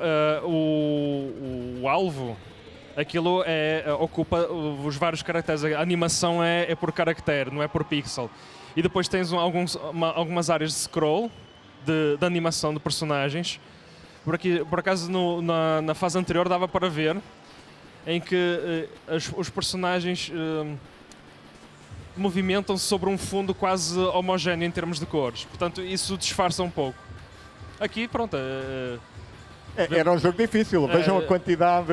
o alvo, aquilo ocupa os vários caracteres. A animação é por caractere, não é por pixel. E depois tens algumas áreas de scroll, de animação de personagens. Por acaso, na fase anterior dava para ver, em que os personagens movimentam-se sobre um fundo quase homogéneo em termos de cores. Portanto, isso disfarça um pouco. Aqui, pronto. Era um jogo difícil. Vejam a quantidade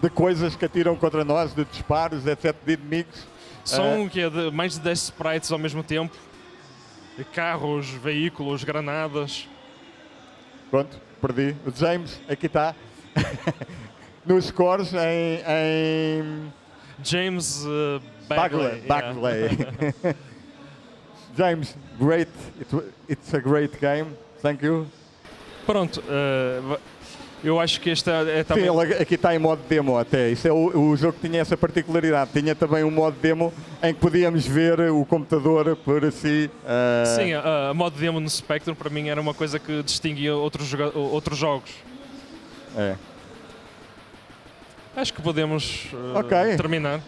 de coisas que atiram contra nós, de disparos, etc., de inimigos. São mais de 10 sprites ao mesmo tempo. Carros, veículos, granadas. Pronto, perdi. O James, aqui está. Nos scores em James Bagley. Bagley. James, great. It's a great game. Thank you. Pronto, eu acho que este é também... Sim, ele aqui está em modo demo até. Isso é o jogo que tinha essa particularidade. Tinha também um modo demo em que podíamos ver o computador por si. Sim, a modo demo no Spectrum para mim era uma coisa que distinguia outros jogos. É. Acho que podemos Ok. terminar.